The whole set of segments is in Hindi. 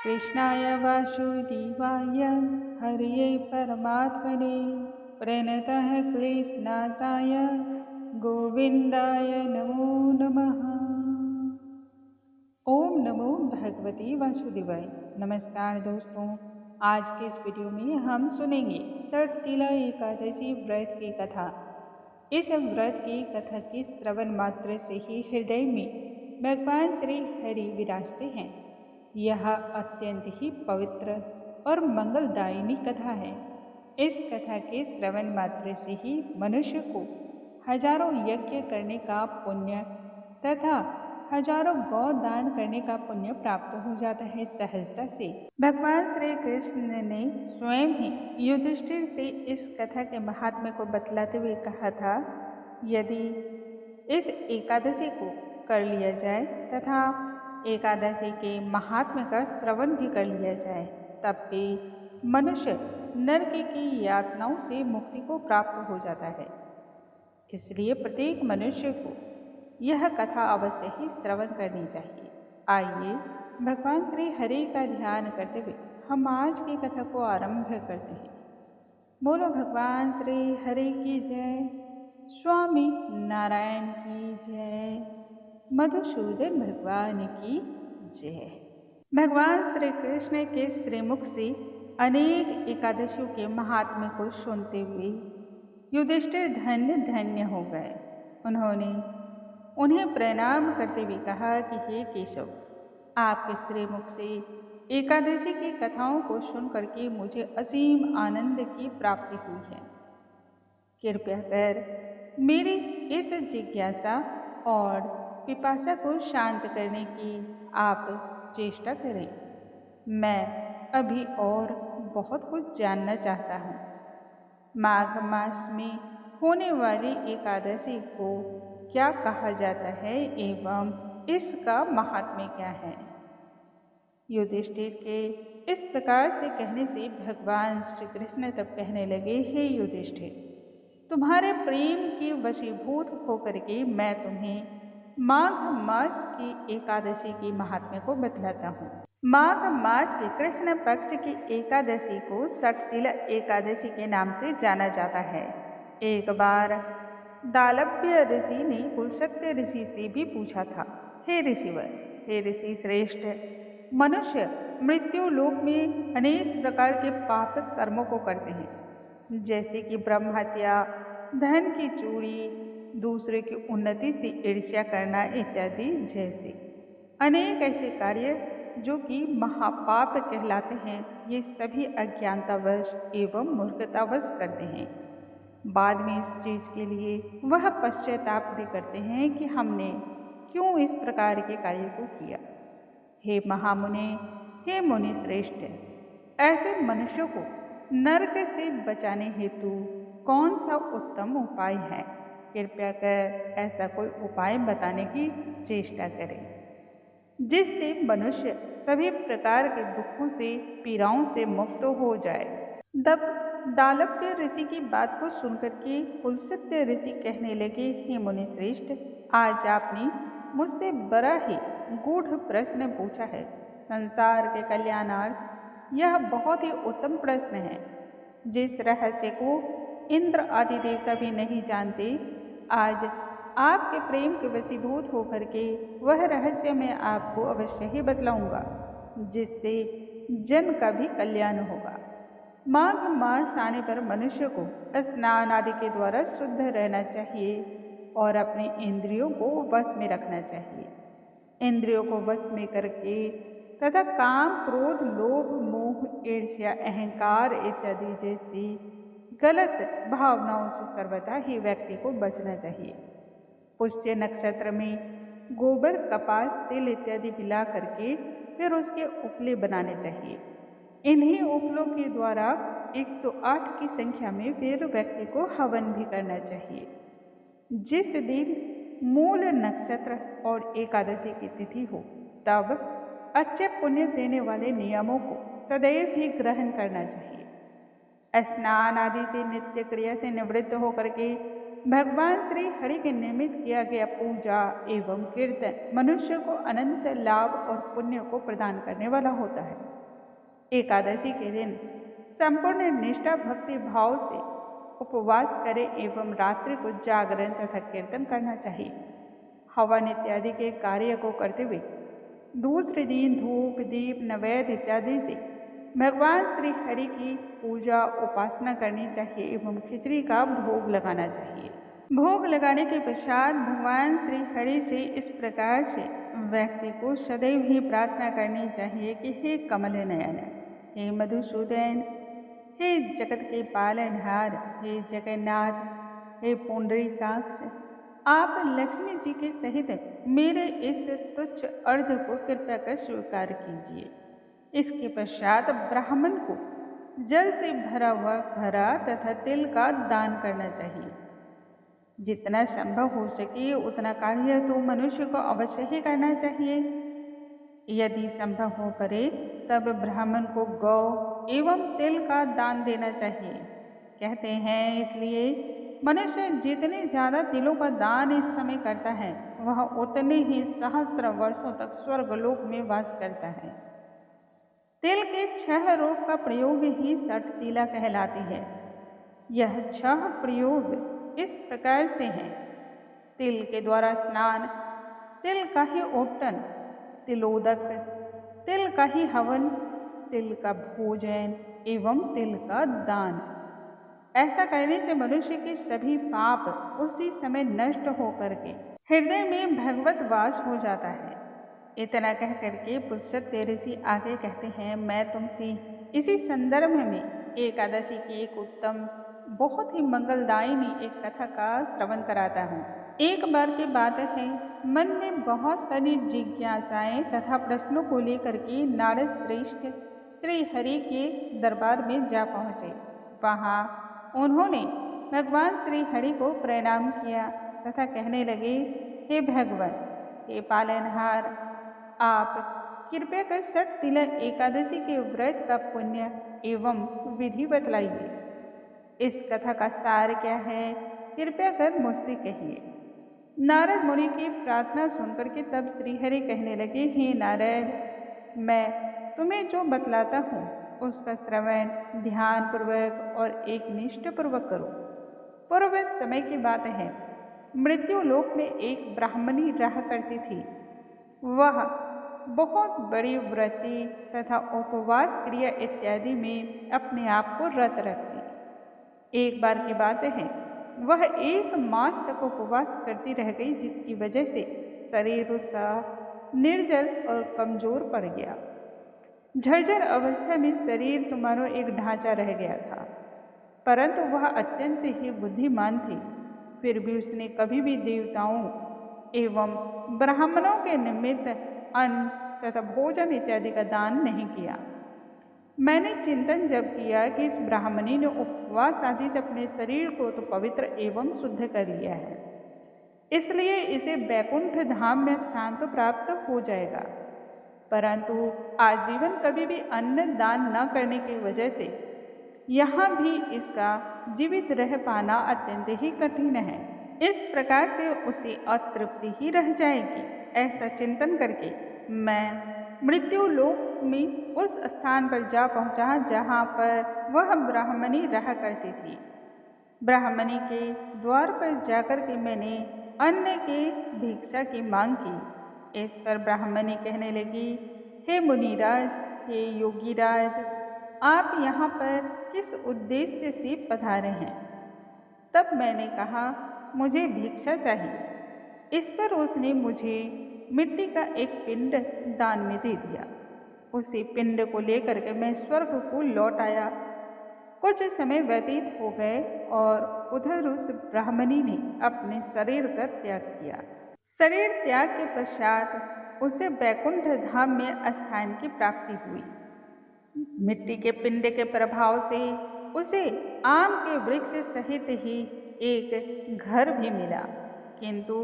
कृष्णाय वासुदेवाय हरये परमात्मने प्रणतः क्लेशनाशाय गोविंदाय नमो नमः। ओम नमो भगवते वासुदेवाय। नमस्कार दोस्तों, आज के इस वीडियो में हम सुनेंगे षटतिला एकादशी व्रत की कथा। इस व्रत की कथा के श्रवण मात्र से ही हृदय में भगवान श्री हरि विराजते हैं। यह अत्यंत ही पवित्र और मंगलदायिनी कथा है। इस कथा के श्रवण मात्र से ही मनुष्य को हजारों यज्ञ करने का पुण्य तथा हजारों गौ दान करने का पुण्य प्राप्त हो जाता है सहजता से। भगवान श्री कृष्ण ने स्वयं ही युधिष्ठिर से इस कथा के महात्म्य को बतलाते हुए कहा था, यदि इस एकादशी को कर लिया जाए तथा एकादशी के महात्म्य का श्रवण भी कर लिया जाए, तब भी मनुष्य नरक की यातनाओं से मुक्ति को प्राप्त हो जाता है। इसलिए प्रत्येक मनुष्य को यह कथा अवश्य ही श्रवण करनी चाहिए। आइए भगवान श्री हरि का ध्यान करते हुए हम आज की कथा को आरंभ करते हैं। बोलो भगवान श्री हरि की जय, स्वामी नारायण की जय, मधुसूदन भगवान की जय। भगवान श्री कृष्ण के श्रीमुख से अनेक एकादशियों के महात्म्य को सुनते हुए युधिष्ठिर धन्य धन्य हो गए। उन्होंने उन्हें प्रणाम करते हुए कहा कि हे केशव, आपके श्रीमुख से एकादशी की कथाओं को सुन करके मुझे असीम आनंद की प्राप्ति हुई है। कृपया कर मेरी इस जिज्ञासा और पिपासा को शांत करने की आप चेष्टा करें। मैं अभी और बहुत कुछ जानना चाहता हूँ। माघ मास में होने वाली एकादशी को क्या कहा जाता है एवं इसका महात्म्य क्या है? युधिष्ठिर के इस प्रकार से कहने से भगवान श्री कृष्ण तब कहने लगे, हे युधिष्ठिर, तुम्हारे प्रेम के वशीभूत होकर के मैं तुम्हें माघ मास की एकादशी की महात्म्य को बतलाता हूँ। माघ मास के कृष्ण पक्ष की एकादशी को षटतिला एकादशी के नाम से जाना जाता है। एक बार दालभ्य ऋषि ने कुलशत्य ऋषि से भी पूछा था, हे ऋषिवर, हे ऋषि श्रेष्ठ, मनुष्य मृत्यु लोक में अनेक प्रकार के पाप कर्मों को करते हैं, जैसे कि ब्रह्म हत्या, धन की चोरी, दूसरे की उन्नति से ईर्ष्या करना इत्यादि जैसे अनेक ऐसे कार्य जो कि महापाप कहलाते हैं। ये सभी अज्ञानतावश एवं मूर्खतावश करते हैं। बाद में इस चीज के लिए वह पश्चाताप भी करते हैं कि हमने क्यों इस प्रकार के कार्य को किया। हे महामुने, हे मुनि श्रेष्ठ, ऐसे मनुष्यों को नरक से बचाने हेतु कौन सा उत्तम उपाय है? कृपया कर ऐसा कोई उपाय बताने की चेष्टा करें जिससे मनुष्य सभी प्रकार के दुखों से पीड़ाओं से मुक्त हो जाए। तब दालभ्य ऋषि की बात को सुनकर के कुलशत्य ऋषि कहने लगे, हे मुनि श्रेष्ठ, आज आपने मुझसे बड़ा ही गूढ़ प्रश्न पूछा है। संसार के कल्याणार्थ यह बहुत ही उत्तम प्रश्न है, जिस रहस्य को इंद्र आदि देवता भी नहीं जानते। आज आपके प्रेम के वशीभूत होकर के वह रहस्य मैं आपको अवश्य ही बतलाऊंगा, जिससे जन का भी कल्याण होगा। माघ मास आने पर मनुष्य को स्नान आदि के द्वारा शुद्ध रहना चाहिए और अपने इंद्रियों को वश में रखना चाहिए। इंद्रियों को वश में करके तथा काम, क्रोध, लोभ, मोह, ईर्ष्या, अहंकार इत्यादि जैसी गलत भावनाओं से सर्वदा ही व्यक्ति को बचना चाहिए। पुष्य नक्षत्र में गोबर, कपास, तिल इत्यादि मिला करके फिर उसके उपले बनाने चाहिए। इन्हीं उपलों के द्वारा 108 की संख्या में फिर व्यक्ति को हवन भी करना चाहिए। जिस दिन मूल नक्षत्र और एकादशी की तिथि हो, तब अच्छे पुण्य देने वाले नियमों को सदैव ही ग्रहण करना चाहिए। स्नान आदि से नित्य क्रिया से निवृत्त होकर के भगवान श्री हरि के निमित्त किया गया पूजा एवं कीर्तन मनुष्य को अनंत लाभ और पुण्य को प्रदान करने वाला होता है। एकादशी के दिन संपूर्ण निष्ठा भक्ति भाव से उपवास करें एवं रात्रि को जागरण तथा कीर्तन करना चाहिए। हवन इत्यादि के कार्य को करते हुए दूसरे दिन धूप दीप नैवेद्य इत्यादि से भगवान श्री हरि की पूजा उपासना करनी चाहिए एवं खिचड़ी का भोग लगाना चाहिए। भोग लगाने के पश्चात भगवान श्री हरि से इस प्रकार से व्यक्ति को सदैव ही प्रार्थना करनी चाहिए कि हे कमल नयन, हे मधुसूदन, हे जगत के पालनहार, हे जगन्नाथ, हे पुंडरीकाक्ष, आप लक्ष्मी जी के सहित मेरे इस तुच्छ अर्घ को कृपया कर स्वीकार कीजिए। इसके पश्चात ब्राह्मण को जल से भरा हुआ घड़ा तथा तिल का दान करना चाहिए। जितना संभव हो सके उतना कार्य तो मनुष्य को अवश्य ही करना चाहिए। यदि संभव हो पड़े तब ब्राह्मण को गौ एवं तिल का दान देना चाहिए। कहते हैं इसलिए मनुष्य जितने ज़्यादा तिलों का दान इस समय करता है वह उतने ही सहस्त्र वर्षों तक स्वर्गलोक में वास करता है। तिल के 6 रूप का प्रयोग ही सठ तिला कहलाती है। यह 6 प्रयोग इस प्रकार से हैं: तिल के द्वारा स्नान, तिल का ही ओटन, तिलोदक, तिल का ही हवन, तिल का भोजन एवं तिल का दान। ऐसा करने से मनुष्य के सभी पाप उसी समय नष्ट होकर के हृदय में भगवत वास हो जाता है। इतना कह करके पुरुषोत्तम ऋषि आगे कहते हैं, मैं तुमसे इसी संदर्भ में एकादशी की एक उत्तम बहुत ही मंगलदायिनी एक कथा का श्रवण कराता हूँ। एक बार की बात है, मन में बहुत सारी जिज्ञासाएं तथा प्रश्नों को लेकर के नारद श्रेष्ठ श्री हरि के दरबार में जा पहुँचे। वहाँ उन्होंने भगवान श्री हरि को प्रणाम किया तथा कहने लगे, हे भगवान, हे पालनहार, आप कृपया कर सठ तिला एकादशी के व्रत का पुण्य एवं विधि बतलाइए। इस कथा का सार क्या है, कृपया कर मुझसे कहिए। नारद मुनि की प्रार्थना सुनकर के तब श्रीहरि कहने लगे, हे नारद, मैं तुम्हें जो बतलाता हूँ उसका श्रवण ध्यान पूर्वक और एक निष्ठा पूर्वक करो। पूर्व समय की बात है, मृत्यु लोक में एक ब्राह्मणी रहा करती थी। वह बहुत बड़ी व्रती तथा उपवास क्रिया इत्यादि में अपने आप को रत रखती। एक बार की बात है, वह 1 मास तक उपवास करती रह गई, जिसकी वजह से शरीर उसका निर्जल और कमजोर पड़ गया। झरझर अवस्था में शरीर तुम्हारा एक ढांचा रह गया था, परंतु वह अत्यंत ही बुद्धिमान थी। फिर भी उसने कभी भी देवताओं एवं ब्राह्मणों के निमित्त अन्न तथा भोजन इत्यादि का दान नहीं किया। मैंने चिंतन जब किया कि इस ब्राह्मणी ने उपवास आदि से अपने शरीर को तो पवित्र एवं शुद्ध कर लिया है, इसलिए इसे बैकुंठ धाम में स्थान तो प्राप्त हो जाएगा, परंतु आजीवन कभी भी अन्न दान न करने की वजह से यहाँ भी इसका जीवित रह पाना अत्यंत ही कठिन है। इस प्रकार से उसे अतृप्ति ही रह जाएगी। ऐसा चिंतन करके मैं मृत्यु लोक में उस स्थान पर जा पहुँचा जहाँ पर वह ब्राह्मणी रहा करती थी। ब्राह्मणी के द्वार पर जाकर के मैंने अन्न की भिक्षा की मांग की। इस पर ब्राह्मणी कहने लगी, हे मुनिराज, हे योगीराज, आप यहाँ पर किस उद्देश्य से पधारे हैं? तब मैंने कहा, मुझे भिक्षा चाहिए। इस पर उसने मुझे मिट्टी का एक पिंड दान में दे दिया। उसी पिंड को लेकर के मैं स्वर्ग को लौट आया। कुछ समय व्यतीत हो गए और उधर उस ब्राह्मणी ने अपने शरीर का त्याग किया। शरीर त्याग के पश्चात उसे बैकुंठ धाम में स्थान की प्राप्ति हुई। मिट्टी के पिंड के प्रभाव से उसे आम के वृक्ष सहित ही एक घर भी मिला, किंतु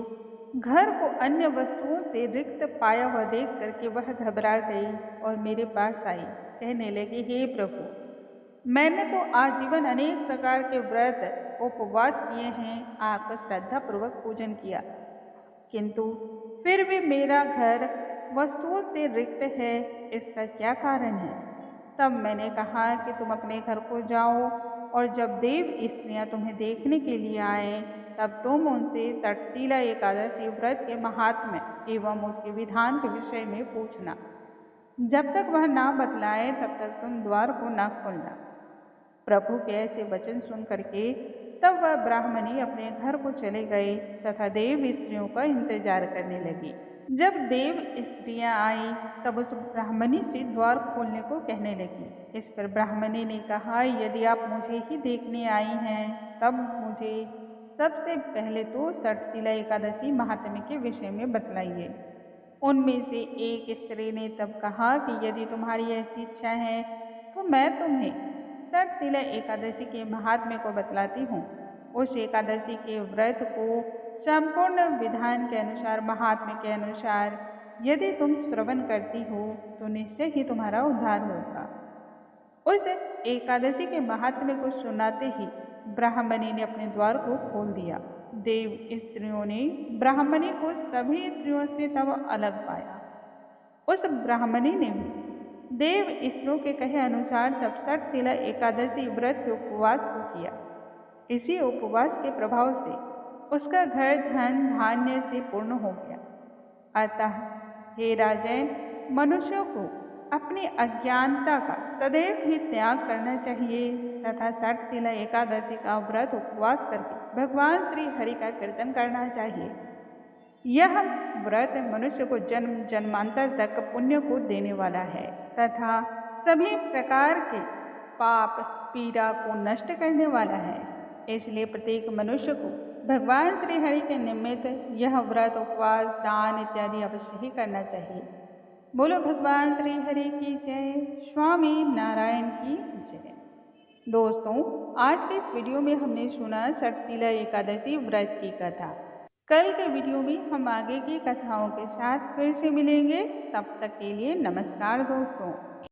घर को अन्य वस्तुओं से रिक्त पाया हुआ देख करके वह घबरा गई और मेरे पास आई। कहने लगी, हे प्रभु, मैंने तो आजीवन अनेक प्रकार के व्रत उपवास किए हैं, आपका श्रद्धापूर्वक पूजन किया, किंतु फिर भी मेरा घर वस्तुओं से रिक्त है। इसका क्या कारण है? तब मैंने कहा कि तुम अपने घर को जाओ, और जब देव स्त्रियां तुम्हें देखने के लिए आए तब तुम उनसे षटतिला एकादशी व्रत के महात्म्य एवं उसके विधान के विषय में पूछना। जब तक वह ना बतलाए तब तक तुम द्वार को न खोलना। प्रभु के ऐसे वचन सुन करके तब वह ब्राह्मणी अपने घर को चले गए तथा देव स्त्रियों का इंतजार करने लगी। जब देव स्त्रियां आई तब उस ब्राह्मणी से द्वार खोलने को कहने लगी। इस पर ब्राह्मणी ने कहा, यदि आप मुझे ही देखने आई हैं तब मुझे सबसे पहले तो षटतिला एकादशी महात्म्य के विषय में बतलाइए। उनमें से एक स्त्री ने तब कहा कि यदि तुम्हारी ऐसी इच्छा है तो मैं तुम्हें षटतिला एकादशी के महात्म्य को बतलाती हूँ। उस एकादशी के व्रत को संपूर्ण विधान के अनुसार, महात्म्य के अनुसार यदि तुम श्रवण करती हो तो निश्चय ही तुम्हारा उद्धार होगा। उस एकादशी के महात्म्य को सुनाते ही ब्राह्मणी ने अपने द्वार को खोल दिया। देव स्त्रियों ने ब्राह्मणी को सभी स्त्रियों से तब अलग पाया। उस ब्राह्मणी ने भी देव स्त्रियों के कहे अनुसार तब षटतिला एकादशी व्रत के उपवास को किया। इसी उपवास के प्रभाव से उसका घर धन धान्य से पूर्ण हो गया। अतः हे राजन, मनुष्यों को अपनी अज्ञानता का सदैव ही त्याग करना चाहिए तथा षटतिला एकादशी का व्रत उपवास करके भगवान श्री हरि का कीर्तन करना चाहिए। यह व्रत मनुष्य को जन्म जन्मांतर तक पुण्य को देने वाला है तथा सभी प्रकार के पाप पीड़ा को नष्ट करने वाला है। इसलिए प्रत्येक मनुष्य को भगवान श्री हरि के निमित्त यह व्रत, उपवास, दान इत्यादि अवश्य ही करना चाहिए। बोलो भगवान श्री हरि की जय, स्वामी नारायण की जय। दोस्तों, आज के इस वीडियो में हमने सुना षटतिला एकादशी व्रत की कथा। कल के वीडियो में हम आगे की कथाओं के साथ फिर से मिलेंगे। तब तक के लिए नमस्कार दोस्तों।